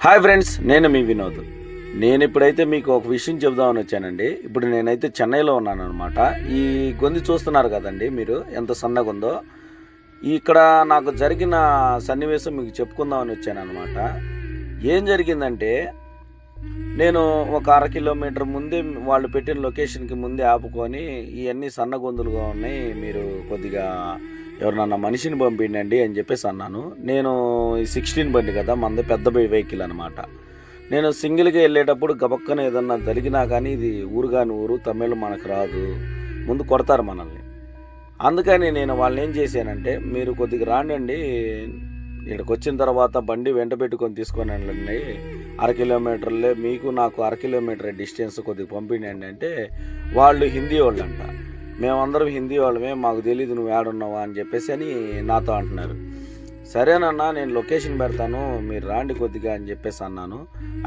Hi friends, నేను మీ వినోద్. నేను ఇప్పుడైతే మీకు ఒక విషయం చెబుదామని వచ్చానండి. ఇప్పుడు నేనైతే చెన్నైలో ఉన్నాను అనమాట. ఈ గొంతు చూస్తున్నారు కదండి మీరు, ఎంత సన్నగా ఉందో. ఇక్కడ నాకు జరిగిన సన్నివేశం మీకు చెప్పుకుందామని వచ్చాను అనమాట. ఏం జరిగిందంటే, నేను ఒక 1/2 కిలోమీటర్ ముందే వాళ్ళు పెట్టిన లొకేషన్కి ముందే ఆపుకొని, ఇవన్నీ సన్న గొంతులుగా ఉన్నాయి, మీరు కొద్దిగా ఎవరినన్నా మనిషిని పంపిండండి అని చెప్పేసి అన్నాను. నేను 16 బండి కదా, మనది పెద్ద వెహికల్ అనమాట. నేను సింగిల్గా వెళ్ళేటప్పుడు గబక్కన ఏదన్నా జరిగినా కానీ ఇది ఊరు కాని ఊరు, తమిళ్ మనకు రాదు, ముందు కొడతారు మనల్ని. అందుకని నేను వాళ్ళని ఏం చేశానంటే, మీరు కొద్దిగా రాండి, ఇక్కడికి వచ్చిన తర్వాత బండి వెంట పెట్టుకొని తీసుకొని వెళ్ళండి, 1/2 కిలోమీటర్లే మీకు నాకు 1/2 కిలోమీటర్ డిస్టెన్స్, కొద్దిగా పంపించండి అంటే, వాళ్ళు హిందీ వాళ్ళంట. మేమందరం హిందీ వాళ్ళమే, మాకు తెలీదు నువ్వు ఏడున్నావా అని చెప్పేసి అని నాతో అంటున్నారు. సరేనన్నా, నేను లొకేషన్ పెడతాను, మీరు రాండి కొద్దిగా అని చెప్పేసి అన్నాను.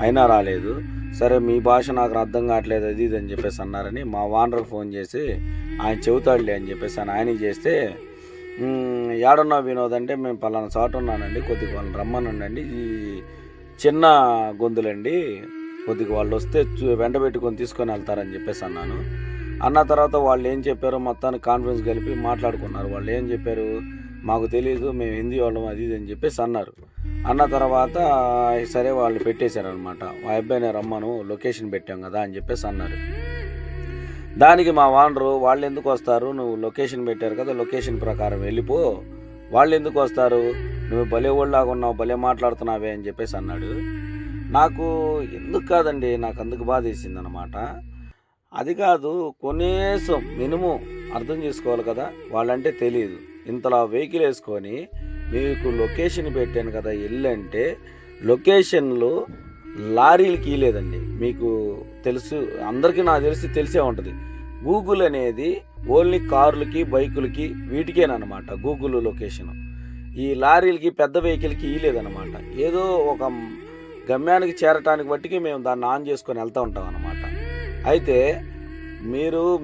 అయినా రాలేదు. సరే, మీ భాష నాకు అర్థం కావట్లేదు అది ఇది అని చెప్పేసి అన్నారని మా ఓనర్ ఫోన్ చేసి, ఆయన చెబుతాడులే అని చెప్పేసి అని ఆయనకి చేస్తే, ఏడున్నా వినోద్ అంటే, మేము పలానా చోట ఉన్నానండి, కొద్దిగా వాళ్ళని రమ్మనండి, ఈ చిన్న గొంతులండి, కొద్దిగా వాళ్ళు వస్తే వెంట పెట్టుకొని తీసుకొని వెళ్తారని చెప్పేసి అన్నాను. అన్న తర్వాత వాళ్ళు ఏం చెప్పారో మొత్తానికి కాన్ఫరెన్స్ కలిపి మాట్లాడుకున్నారు. వాళ్ళు ఏం చెప్పారు, మాకు తెలియదు, మేము హిందీ వాళ్ళం అది ఇది అని చెప్పేసి అన్నారు. అన్న తర్వాత సరే వాళ్ళు పెట్టేశారనమాట. మా అబ్బాయిని రమ్మను, లొకేషన్ పెట్టాం కదా అని చెప్పేసి అన్నారు. దానికి మా ఓనరు, వాళ్ళు ఎందుకు వస్తారు, నువ్వు లొకేషన్ పెట్టారు కదా, లొకేషన్ ప్రకారం వెళ్ళిపో, వాళ్ళు ఎందుకు వస్తారు, నువ్వు భలే ఓళ్ళలాగా ఉన్నావు, భలే మాట్లాడుతున్నావే అని చెప్పేసి అన్నాడు. నాకు ఎందుకు కాదండి, నాకు అందుకు బాధ వేసింది అనమాట. అది కాదు, కనీసం మినిమం అర్థం చేసుకోవాలి కదా, వాళ్ళంటే తెలియదు. ఇంతలా వెహికల్ వేసుకొని మీకు లొకేషన్ పెట్టాను కదా వెళ్ళంటే, లొకేషన్లో లారీలకి లేదండి. మీకు తెలుసు, అందరికీ నాకు తెలిసే ఉంటుంది. గూగుల్ అనేది ఓన్లీ కార్లకి, బైకులకి, వీటికేనమాట గూగుల్ లొకేషన్. ఈ లారీలకి, పెద్ద వెహికల్కి లేదనమాట. ఏదో ఒక గమ్యానికి చేరటానికి బట్టికి మేము దాన్ని ఆన్ చేసుకొని వెళ్తూ ఉంటాం అన్నమాట. అయితే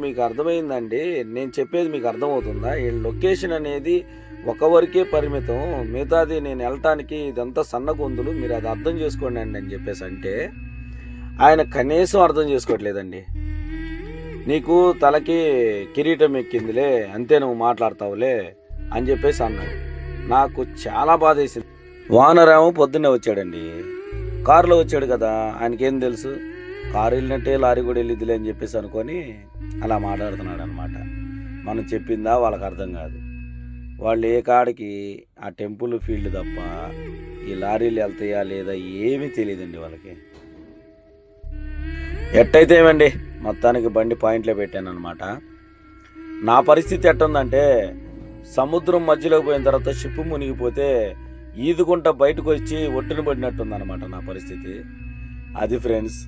మీకు అర్థమైందండి, నేను చెప్పేది మీకు అర్థమవుతుందా? ఈ లొకేషన్ అనేది ఒకవరకే పరిమితం, మిగతాది నేను వెళ్ళటానికి ఇదంతా సన్న గొంతులు, మీరు అది అర్థం చేసుకోండి అండి అని చెప్పేసి అంటే, ఆయన కనీసం అర్థం చేసుకోవట్లేదండి. నీకు తలకి కిరీటం ఎక్కిందిలే, అంతే నువ్వు మాట్లాడతావులే అని చెప్పేసి అన్నాడు. నాకు చాలా బాధ వేసింది. వానరాము పొద్దున్నే వచ్చాడండి, కారులో వచ్చాడు కదా, ఆయనకేం తెలుసు, కారు వెళ్ళినట్టే లారీ కూడా వెళ్ళిద్దిలే అని చెప్పేసి అనుకొని అలా మాట్లాడుతున్నాడు అనమాట. మనం చెప్పిందా వాళ్ళకి అర్థం కాదు. వాళ్ళు ఏ కాడికి ఆ టెంపుల్ ఫీల్డ్ తప్ప ఈ లారీలు వెళ్తాయా లేదా ఏమీ తెలియదండి వాళ్ళకి. ఎట్టయితే ఏమండి, మొత్తానికి బండి పాయింట్లో పెట్టాను అనమాట. నా పరిస్థితి ఎట్టుందంటే, సముద్రం మధ్యలోకి పోయిన తర్వాత షిప్పు మునిగిపోతే ఈదుకుంటా బయటకు వచ్చి ఒట్టున పడినట్టుందన్నమాట నా పరిస్థితి. అది ఫ్రెండ్స్.